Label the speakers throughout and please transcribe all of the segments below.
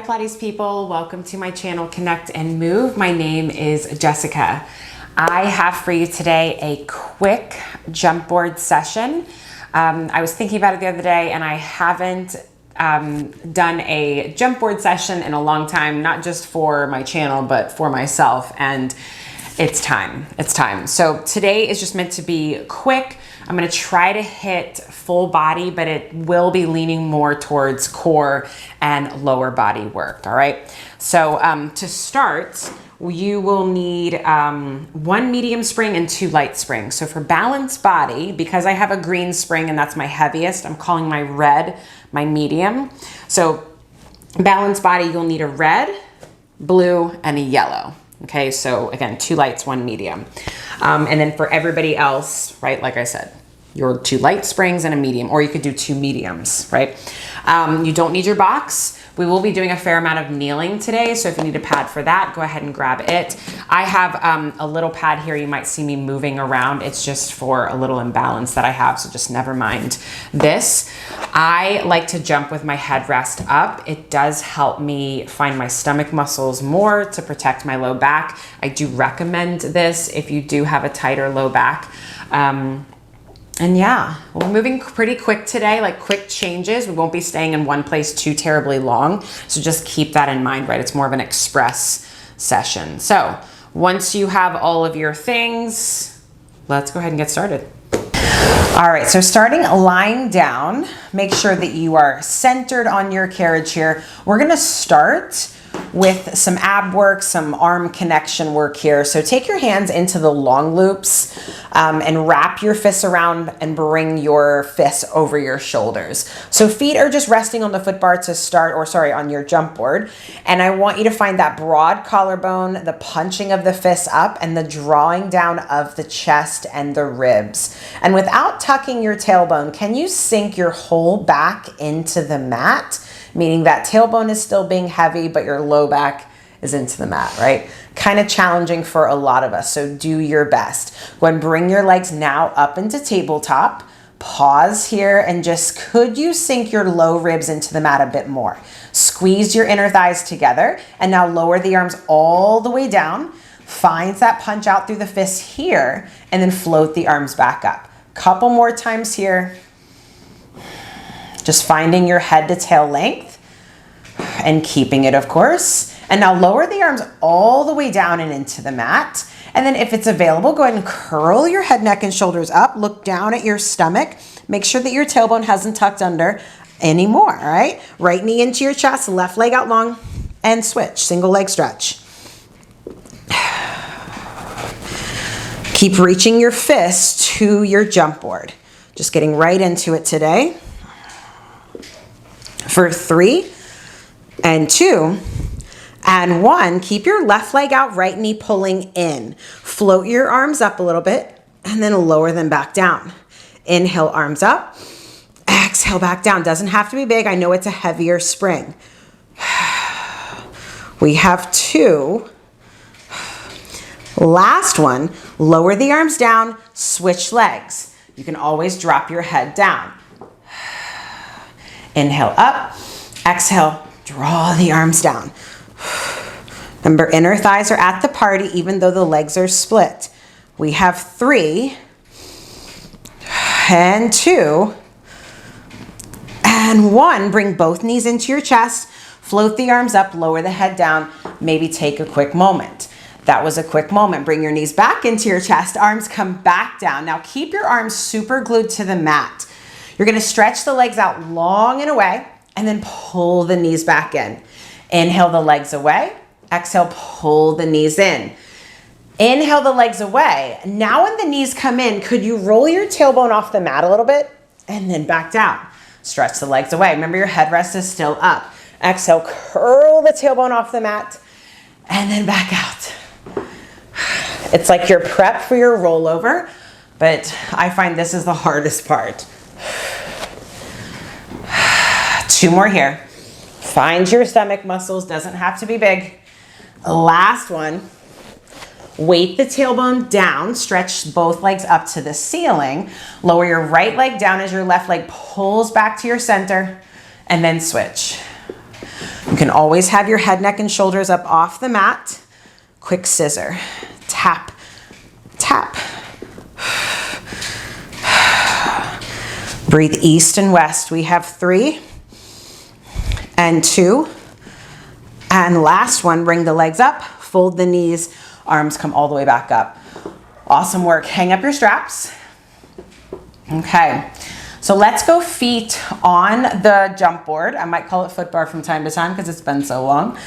Speaker 1: Pilates people, welcome to my channel Connect and Move. My name is Jessica. I have for you today a quick jump board session. I was thinking about it the other day and I haven't done a jump board session in a long time, not just for my channel, but for myself, and it's time. So today is just meant to be quick. I'm gonna try to hit full body, but it will be leaning more towards core and lower body work, all right? So to start, you will need 1 medium spring and 2 light springs. So for balanced body, because I have a green spring and that's my heaviest, I'm calling my red my medium. So balanced body, you'll need a red, blue, and a yellow. Okay, so again, 2 lights, 1 medium. And then for everybody else, right, like I said, your 2 light springs and a medium, or you could do 2 mediums, right? You don't need your box. We will be doing a fair amount of kneeling today, so if you need a pad for that, go ahead and grab it. I have a little pad here. You might see me moving around. It's just for a little imbalance that I have, so just never mind this. I like to jump with my headrest up. It does help me find my stomach muscles more to protect my low back. I do recommend this if you do have a tighter low back. And yeah, we're moving pretty quick today, like quick changes. We won't be staying in one place too terribly long. So just keep that in mind, right? It's more of an express session. So once you have all of your things, let's go ahead and get started. All right, so starting lying down, make sure that you are centered on your carriage here. We're gonna start with some ab work, some arm connection work here. So take your hands into the long loops and wrap your fists around and bring your fists over your shoulders. So feet are just resting on the foot bar to start, or sorry, on your jump board. And I want you to find that broad collarbone, the punching of the fists up, and the drawing down of the chest and the ribs. And without tucking your tailbone, can you sink your whole back into the mat? Meaning that tailbone is still being heavy, but your low back is into the mat, right? Kind of challenging for a lot of us, so do your best. Go ahead and bring your legs now up into tabletop. Pause here and just, could you sink your low ribs into the mat a bit more? Squeeze your inner thighs together, and now lower the arms all the way down. Find that punch out through the fists here, and then float the arms back up. Couple more times here. Just finding your head to tail length and keeping it, of course. And now lower the arms all the way down and into the mat. And then if it's available, go ahead and curl your head, neck, and shoulders up. Look down at your stomach. Make sure that your tailbone hasn't tucked under anymore, all right? Right knee into your chest, left leg out long, and switch. Single leg stretch. Keep reaching your fists to your jump board. Just getting right into it today. For 3 and 2 and 1, keep your left leg out, right knee pulling in. Float your arms up a little bit and then lower them back down. Inhale, arms up. Exhale, back down. Doesn't have to be big. I know it's a heavier spring. We have 2. Last one, lower the arms down, switch legs. You can always drop your head down. Inhale up, exhale, draw the arms down. Remember, inner thighs are at the party even though the legs are split. We have 3 and 2 and 1. Bring both knees into your chest, float the arms up, lower the head down, maybe take a quick moment. That was a quick moment. Bring your knees back into your chest, arms come back down. Now keep your arms super glued to the mat. You're gonna stretch the legs out long and away and then pull the knees back in. Inhale the legs away, exhale, pull the knees in. Inhale the legs away. Now when the knees come in, could you roll your tailbone off the mat a little bit and then back down? Stretch the legs away. Remember, your headrest is still up. Exhale, curl the tailbone off the mat and then back out. It's like your prep for your rollover, but I find this is the hardest part. 2 more here. Find your stomach muscles, doesn't have to be big. Last one. Weight the tailbone down, stretch both legs up to the ceiling. Lower your right leg down as your left leg pulls back to your center, and then switch. You can always have your head, neck, and shoulders up off the mat. Quick scissor, tap, tap. Breathe east and west. We have 3 and 2. And last one, bring the legs up, fold the knees, arms come all the way back up. Awesome work. Hang up your straps. Okay, so let's go feet on the jump board. I might call it foot bar from time to time because it's been so long.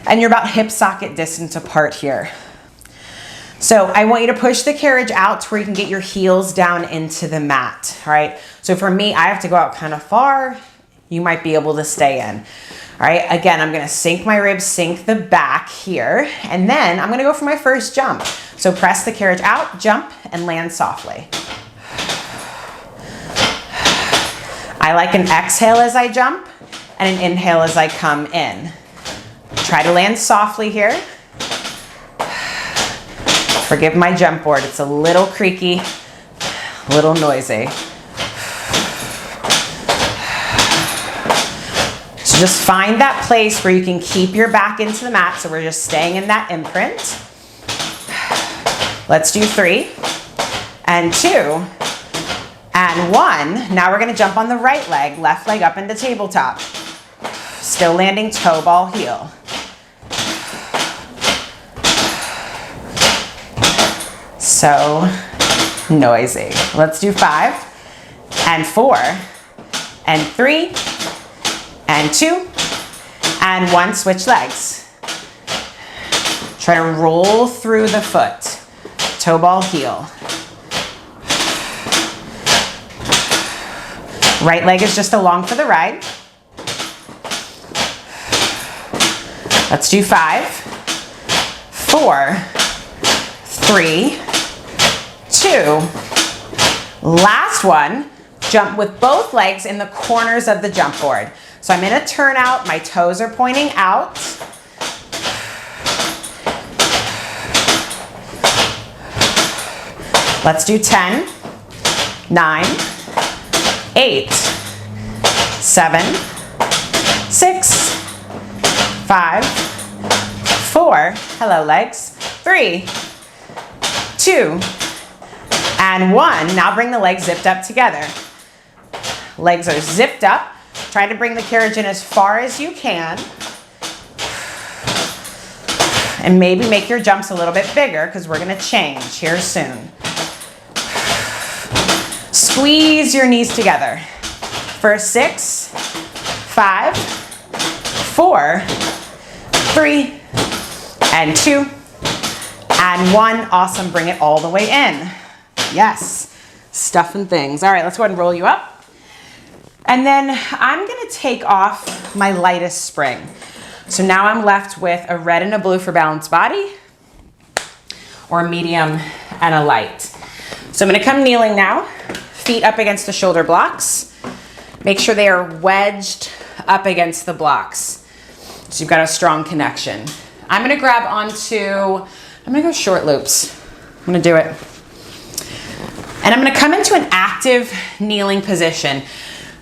Speaker 1: And you're about hip socket distance apart here. So I want you to push the carriage out to where you can get your heels down into the mat, all right? So for me, I have to go out kind of far. You might be able to stay in. All right, again, I'm gonna sink my ribs, sink the back here, and then I'm gonna go for my first jump. So press the carriage out, jump, and land softly. I like an exhale as I jump and an inhale as I come in. Try to land softly here. Forgive my jump board, it's a little creaky, a little noisy. So just find that place where you can keep your back into the mat. So we're just staying in that imprint. Let's do 3 and 2 and 1. Now we're gonna jump on the right leg, left leg up into tabletop. Still landing toe ball heel. So noisy. Let's do 5 and 4 and 3 and 2 and 1. Switch legs. Try to roll through the foot. Toe ball heel. Right leg is just along for the ride. Let's do 5, 4, 3, 2. Last one, jump with both legs in the corners of the jump board. So I'm in a turnout, my toes are pointing out. Let's do 10, 9, 8, 7, 6, 5, 4, hello legs, 3, 2, and 1. Now bring the legs zipped up together. Legs are zipped up. Try to bring the carriage in as far as you can. And maybe make your jumps a little bit bigger because we're gonna change here soon. Squeeze your knees together. For 6, 5, 4, 3, and 2, and 1. Awesome, bring it all the way in. Yes, stuffing things. All right, let's go ahead and roll you up. And then I'm gonna take off my lightest spring. So now I'm left with a red and a blue for balanced body, or a medium and a light. So I'm gonna come kneeling now, feet up against the shoulder blocks. Make sure they are wedged up against the blocks. So you've got a strong connection. I'm gonna grab onto, I'm gonna go short loops. I'm gonna do it. And I'm gonna come into an active kneeling position.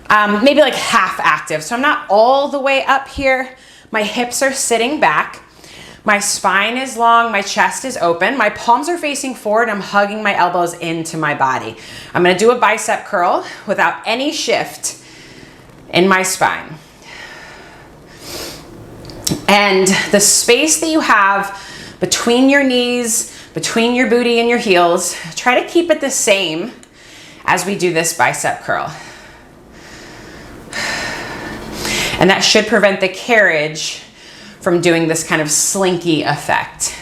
Speaker 1: Maybe like half active. So I'm not all the way up here. My hips are sitting back. My spine is long, my chest is open. My palms are facing forward. I'm hugging my elbows into my body. I'm gonna do a bicep curl without any shift in my spine. And the space that you have between your knees, between your booty and your heels, try to keep it the same as we do this bicep curl. And that should prevent the carriage from doing this kind of slinky effect.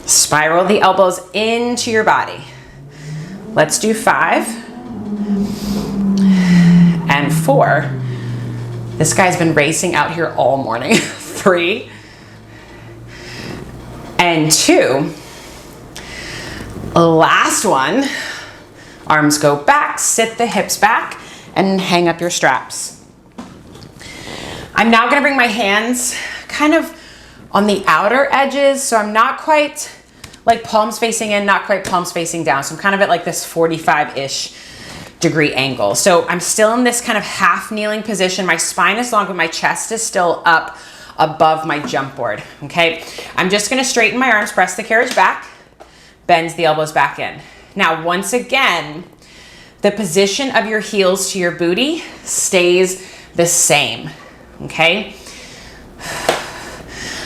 Speaker 1: Spiral the elbows into your body. Let's do 5 and 4. This guy's been racing out here all morning. 3 and 2. Last one. Arms go back, sit the hips back, and hang up your straps. I'm now gonna bring my hands kind of on the outer edges, so I'm not quite like palms facing in, not quite palms facing down. So I'm kind of at like this 45-ish degree angle. So I'm still in this kind of half kneeling position. My spine is long, but my chest is still up above my jump board, okay? I'm just gonna straighten my arms, press the carriage back, bend the elbows back in. Now, once again, the position of your heels to your booty stays the same, okay?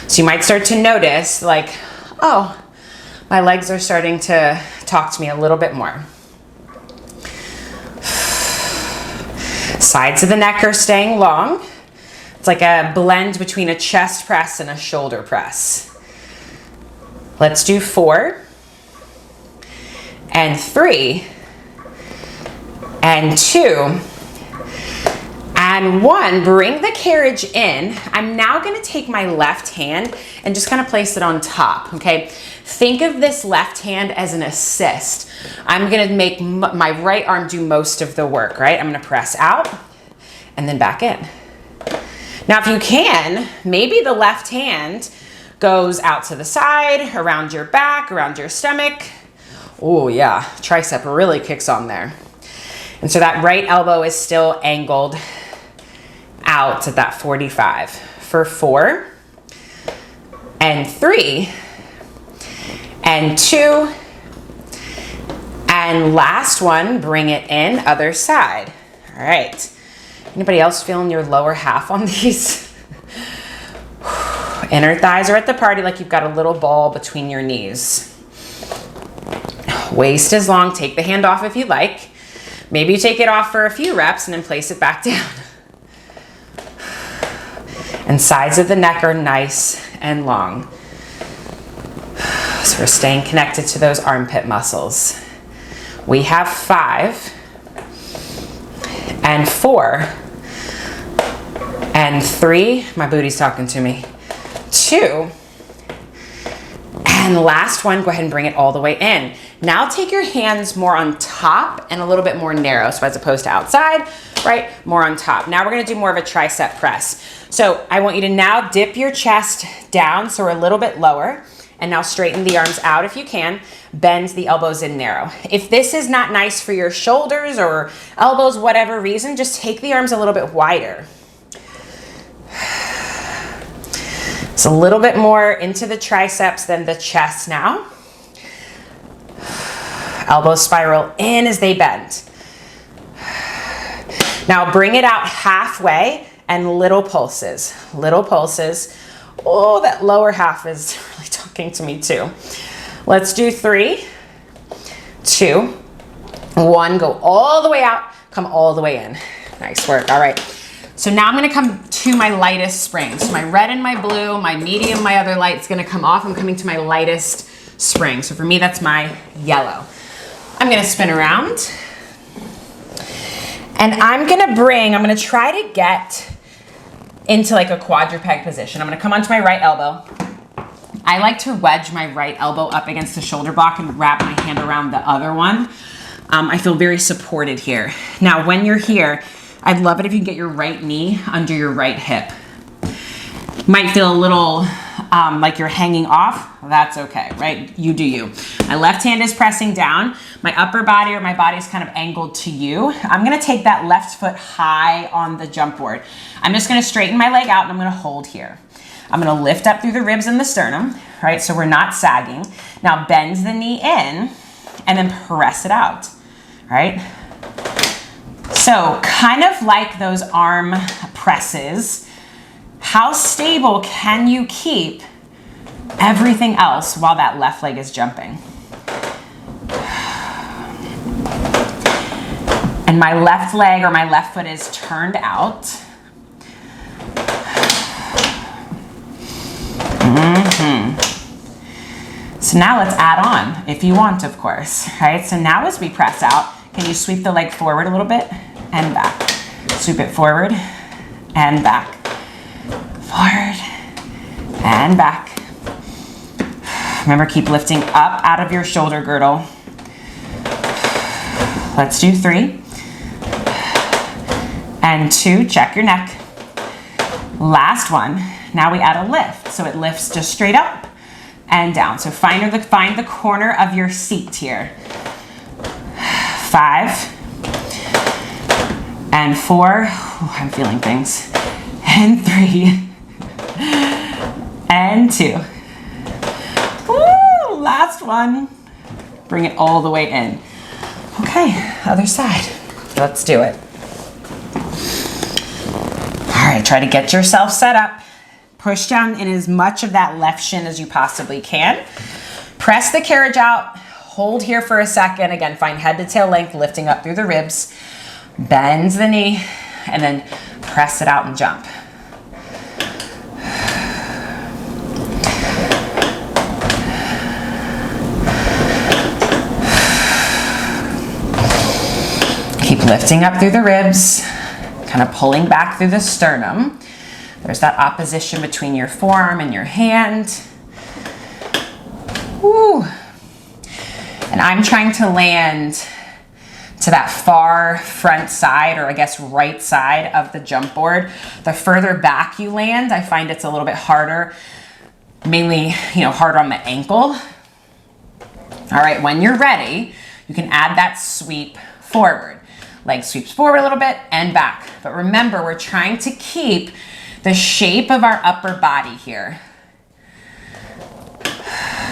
Speaker 1: So you might start to notice like, oh, my legs are starting to talk to me a little bit more. Sides of the neck are staying long. It's like a blend between a chest press and a shoulder press. Let's do 4 and 3 and 2 and 1. Bring the carriage in. I'm now gonna take my left hand and just kind of place it on top, okay? Think of this left hand as an assist. I'm gonna make my right arm do most of the work, right? I'm gonna press out and then back in. Now, if you can, maybe the left hand goes out to the side, around your back, around your stomach. Oh yeah, tricep really kicks on there. And so that right elbow is still angled out at that 45 for 4 and 3 and 2 and last one, bring it in, other side. All right. Anybody else feeling your lower half on these? Inner thighs are at the party like you've got a little ball between your knees. Waist is long. Take the hand off if you like. Maybe you take it off for a few reps and then place it back down. And sides of the neck are nice and long. So we're staying connected to those armpit muscles. We have 5 and 4 and 3, my booty's talking to me, 2, and last one, go ahead and bring it all the way in. Now take your hands more on top and a little bit more narrow, so as opposed to outside, right, more on top. Now we're gonna do more of a tricep press. So I want you to now dip your chest down, so we're a little bit lower, and now straighten the arms out if you can, bend the elbows in narrow. If this is not nice for your shoulders or elbows, whatever reason, just take the arms a little bit wider. It's a little bit more into the triceps than the chest now. Elbows spiral in as they bend. Now bring it out halfway and little pulses, little pulses. Oh, that lower half is really talking to me too. Let's do 3, 2, 1, go all the way out, come all the way in. Nice work, all right. So now I'm gonna come to my lightest spring. So my red and my blue, my medium, my other light's gonna come off. I'm coming to my lightest spring. So for me, that's my yellow. I'm gonna spin around. And I'm gonna try to get into like a quadruped position. I'm gonna come onto my right elbow. I like to wedge my right elbow up against the shoulder block and wrap my hand around the other one. I feel very supported here. Now, when you're here, I'd love it if you can get your right knee under your right hip. Might feel a little like you're hanging off. That's okay, right? You do you. My left hand is pressing down. My upper body or my body is kind of angled to you. I'm gonna take that left foot high on the jump board. I'm just gonna straighten my leg out and I'm gonna hold here. I'm gonna lift up through the ribs and the sternum, right? So we're not sagging. Now bend the knee in and then press it out, right? So kind of like those arm presses, how stable can you keep everything else while that left leg is jumping? And my left leg or my left foot is turned out. So now let's add on, if you want, of course, right? So now as we press out, can you sweep the leg forward a little bit and back? Sweep it forward and back. Forward and back. Remember, keep lifting up out of your shoulder girdle. Let's do 3 and 2, check your neck. Last one, now we add a lift. So it lifts just straight up and down. So find the corner of your seat here. 5, and 4. Oh, I'm feeling things. And 3. And 2. Woo, last one. Bring it all the way in. Okay, other side. Let's do it. All right, try to get yourself set up. Push down in as much of that left shin as you possibly can. Press the carriage out. Hold here for a second. Again, find head to tail length, lifting up through the ribs. Bend the knee, and then press it out and jump. Keep lifting up through the ribs, kind of pulling back through the sternum. There's that opposition between your forearm and your hand. Woo. And I'm trying to land to that far front side, or I guess right side of the jump board. The further back you land, I find it's a little bit harder, mainly, harder on the ankle. All right, when you're ready, you can add that sweep forward. Leg sweeps forward a little bit and back. But remember, we're trying to keep the shape of our upper body here.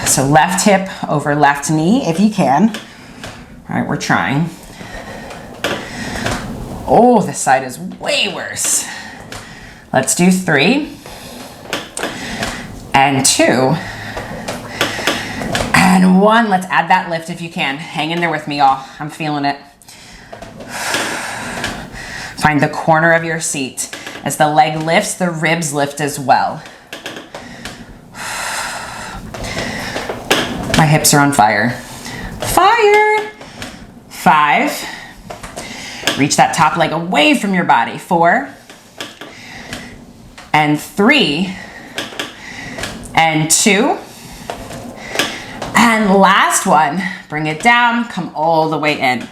Speaker 1: So left hip over left knee if you can. All right, we're trying. Oh, this side is way worse. Let's do 3 and 2 and 1. Let's add that lift if you can. Hang in there with me, y'all. I'm feeling it. Find the corner of your seat. As the leg lifts, the ribs lift as well. My hips are on fire. Fire! 5. Reach that top leg away from your body. 4. And 3. And 2. And last one. Bring it down. Come all the way in.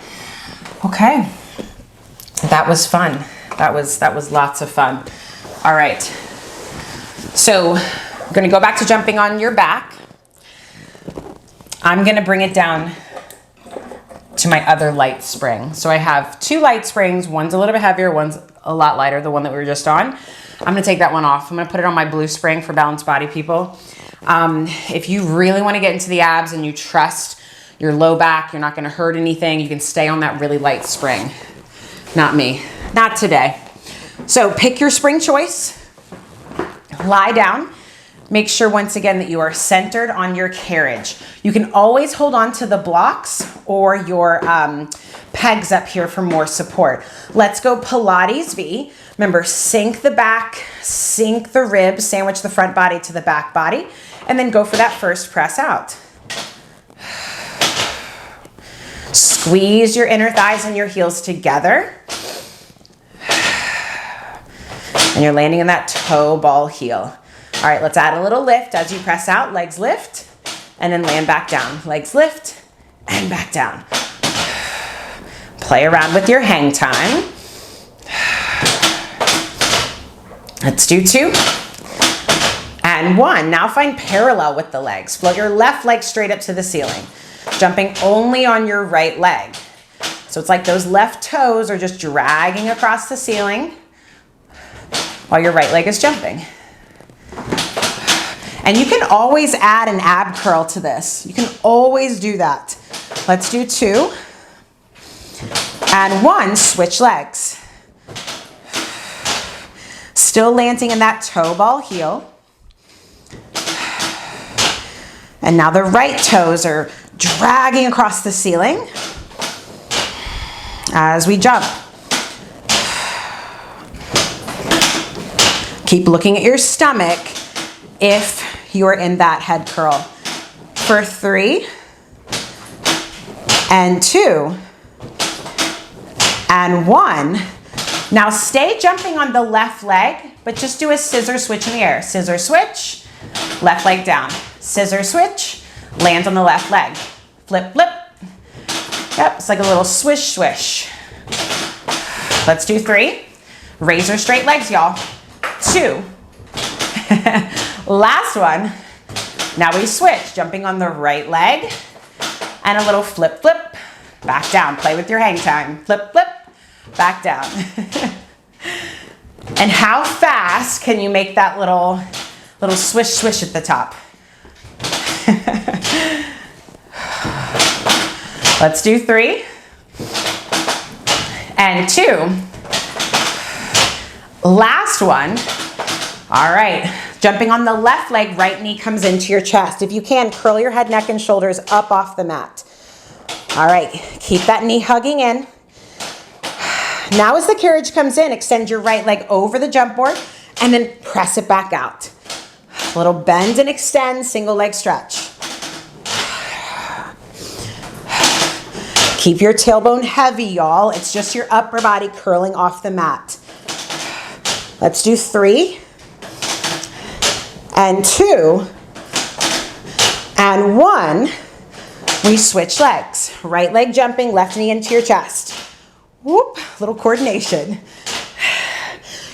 Speaker 1: Okay. That was fun. That was lots of fun. All right. So we're going to go back to jumping on your back. I'm going to bring it down to my other light spring. So I have 2 light springs. One's a little bit heavier, one's a lot lighter, the one that we were just on. I'm going to take that one off. I'm going to put it on my blue spring for balanced body people. If you really want to get into the abs and you trust your low back, you're not going to hurt anything, you can stay on that really light spring. Not me. Not today. So pick your spring choice. Lie down. Make sure once again that you are centered on your carriage. You can always hold on to the blocks or your pegs up here for more support. Let's go Pilates V. Remember, sink the back, sink the ribs, sandwich the front body to the back body, and then go for that first press out. Squeeze your inner thighs and your heels together. And you're landing in that toe ball heel. All right, let's add a little lift as you press out. Legs lift and then land back down. Legs lift and back down. Play around with your hang time. Let's do 2 and 1. Now find parallel with the legs. Float your left leg straight up to the ceiling, jumping only on your right leg. So it's like those left toes are just dragging across the ceiling while your right leg is jumping. And you can always add an ab curl to this. You can always do that. Let's do 2 and 1, switch legs. Still landing in that toe ball heel. And now the right toes are dragging across the ceiling as we jump. Keep looking at your stomach if you're in that head curl. For 3 and 2 and 1. Now stay jumping on the left leg, but just do a scissor switch in the air. Scissor switch, left leg down. Scissor switch, land on the left leg. Flip, flip. Yep, it's like a little swish, swish. Let's do 3. Razor straight legs, y'all. 2. Last one. Now we switch, jumping on the right leg and a little flip, flip. Back down, play with your hang time. Flip, flip. back down. And how fast can you make that little swish swish at the top? Let's do 3 and 2. Last one. All right, jumping on the left leg, right knee comes into your chest. If you can, curl your head, neck, and shoulders up off the mat. All right, keep that knee hugging in. Now as the carriage comes in, extend your right leg over the jump board and then press it back out. A little bend and extend, single leg stretch. Keep your tailbone heavy, y'all. It's just your upper body curling off the mat. Let's do 3 and 2 and 1. We switch legs. Right leg jumping, left knee into your chest. Whoop, little coordination.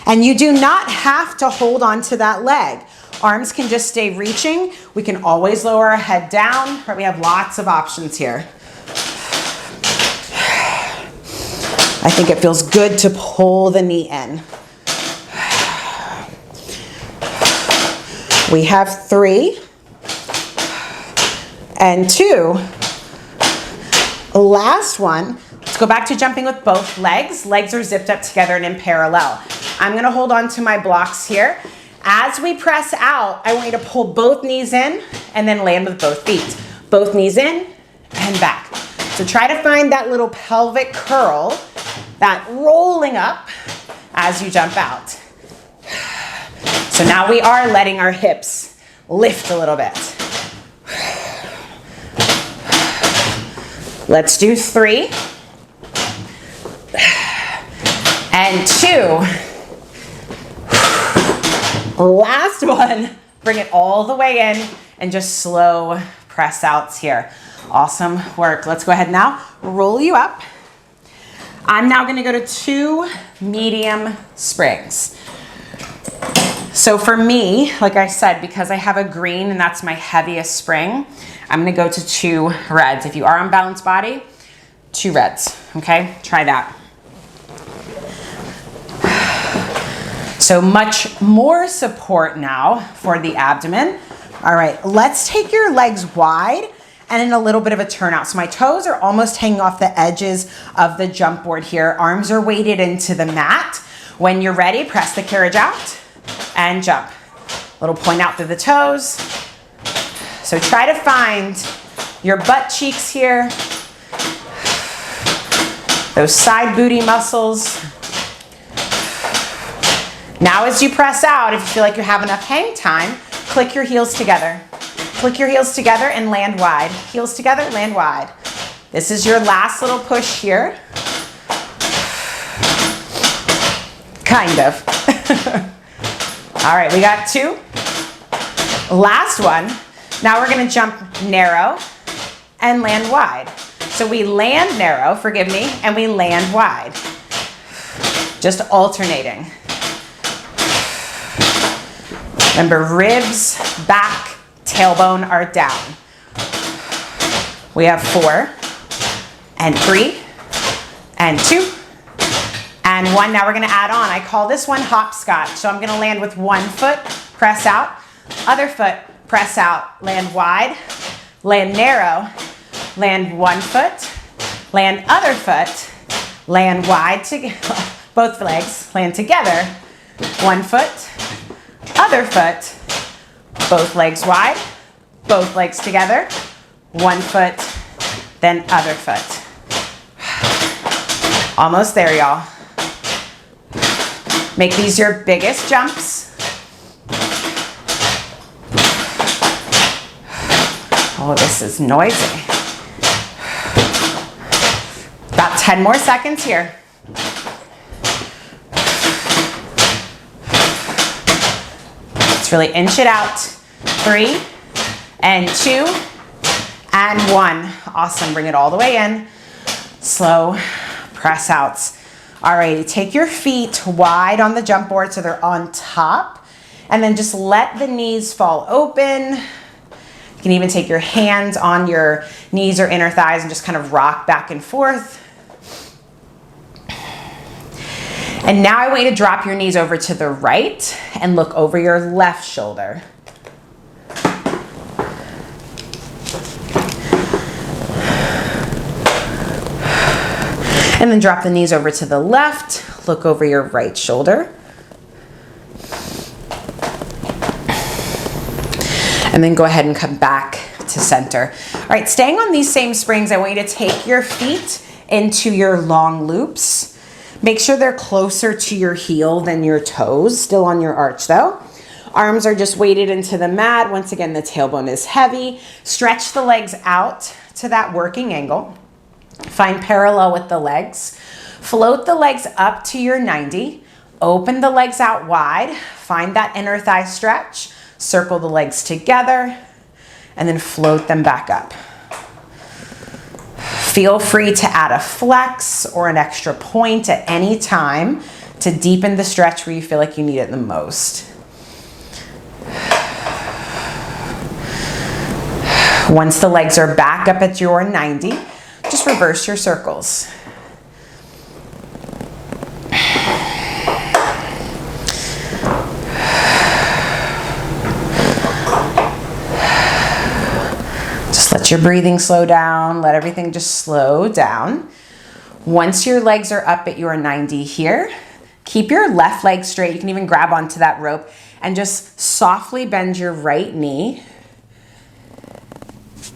Speaker 1: And you do not have to hold on to that leg. Arms can just stay reaching. We can always lower our head down. We have lots of options here. I think it feels good to pull the knee in. We have 3 and 2. Last one. Let's go back to jumping with both legs. Legs are zipped up together and in parallel. I'm gonna hold on to my blocks here. As we press out, I want you to pull both knees in and then land with both feet. Both knees in and back. So try to find that little pelvic curl, that rolling up as you jump out. So now we are letting our hips lift a little bit. Let's do 3 and 2. Last one. Bring it all the way in and just slow press outs here. Awesome work. Let's go ahead now, roll you up. I'm now gonna go to 2 medium springs. So for me, like I said, because I have a green and that's my heaviest spring, I'm gonna go to 2 reds. If you are on balanced body, 2 reds, okay? Try that. So much more support now for the abdomen. All right, let's take your legs wide and in a little bit of a turnout. So my toes are almost hanging off the edges of the jump board here. Arms are weighted into the mat. When you're ready, press the carriage out and jump. Little point out through the toes. So try to find your butt cheeks here, those side booty muscles. Now as you press out, if you feel like you have enough hang time, click your heels together. Click your heels together and land wide. Heels together, land wide. This is your last little push here. Kind of. All right, we got 2. Last one. Now we're gonna jump narrow and land wide. So we land narrow, forgive me, and we land wide. Just alternating. Remember, ribs, back, tailbone are down. We have 4 and 3 and 2 and 1. Now we're gonna add on. I call this one hopscotch. So I'm gonna land with 1 foot, press out, other foot, press out, land wide, land narrow, land 1 foot, land other foot, land wide, both legs, land together, 1 foot, other foot, both legs wide, both legs together, 1 foot, then other foot. Almost there, y'all. Make these your biggest jumps. Oh, this is noisy. About 10 more seconds here. Let's really inch it out. 3 and 2 and 1. Awesome, bring it all the way in. Slow press outs. Alrighty, take your feet wide on the jump board so they're on top. And then just let the knees fall open. You can even take your hands on your knees or inner thighs and just kind of rock back and forth. And now I want you to drop your knees over to the right and look over your left shoulder. And then drop the knees over to the left, look over your right shoulder. And then go ahead and come back to center. All right, staying on these same springs, I want you to take your feet into your long loops. Make sure they're closer to your heel than your toes, still on your arch though. Arms are just weighted into the mat. Once again, the tailbone is heavy. Stretch the legs out to that working angle. Find parallel with the legs. Float the legs up to your 90. Open the legs out wide. Find that inner thigh stretch. Circle the legs together and then float them back up. Feel free to add a flex or an extra point at any time to deepen the stretch where you feel like you need it the most. Once the legs are back up at your 90, just reverse your circles. Just let your breathing slow down. Let everything just slow down. Once your legs are up at your 90 here, keep your left leg straight. You can even grab onto that rope and just softly bend your right knee.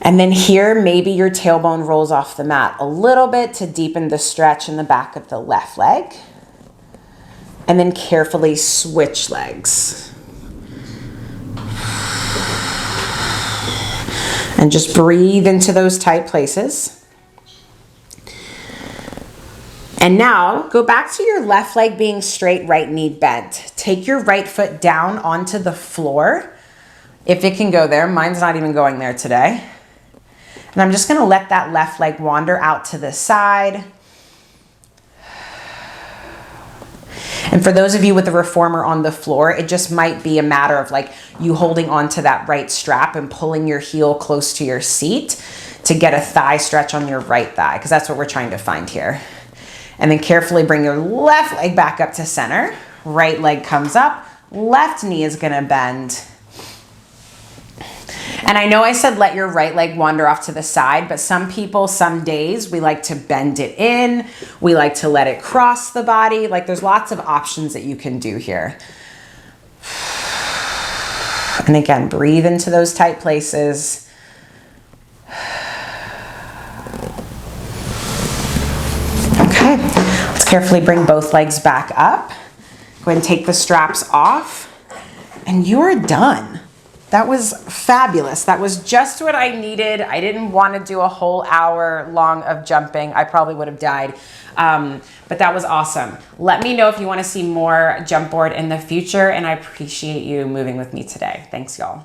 Speaker 1: And then here, maybe your tailbone rolls off the mat a little bit to deepen the stretch in the back of the left leg. And then carefully switch legs. And just breathe into those tight places. And now go back to your left leg being straight, right knee bent. Take your right foot down onto the floor, if it can go there. Mine's not even going there today. And I'm just gonna let that left leg wander out to the side. And for those of you with the reformer on the floor, it just might be a matter of like you holding onto that right strap and pulling your heel close to your seat to get a thigh stretch on your right thigh, because that's what we're trying to find here. And then carefully bring your left leg back up to center. Right leg comes up, left knee is gonna bend. And I know I said let your right leg wander off to the side, but some people, some days, we like to bend it in. We like to let it cross the body. Like there's lots of options that you can do here. And again, breathe into those tight places. Okay, let's carefully bring both legs back up. Go ahead and take the straps off, and you're done. That was fabulous. That was just what I needed. I didn't want to do a whole hour long of jumping. I probably would have died. But that was awesome. Let me know if you want to see more JUMPboard in the future, and I appreciate you moving with me today. Thanks, y'all.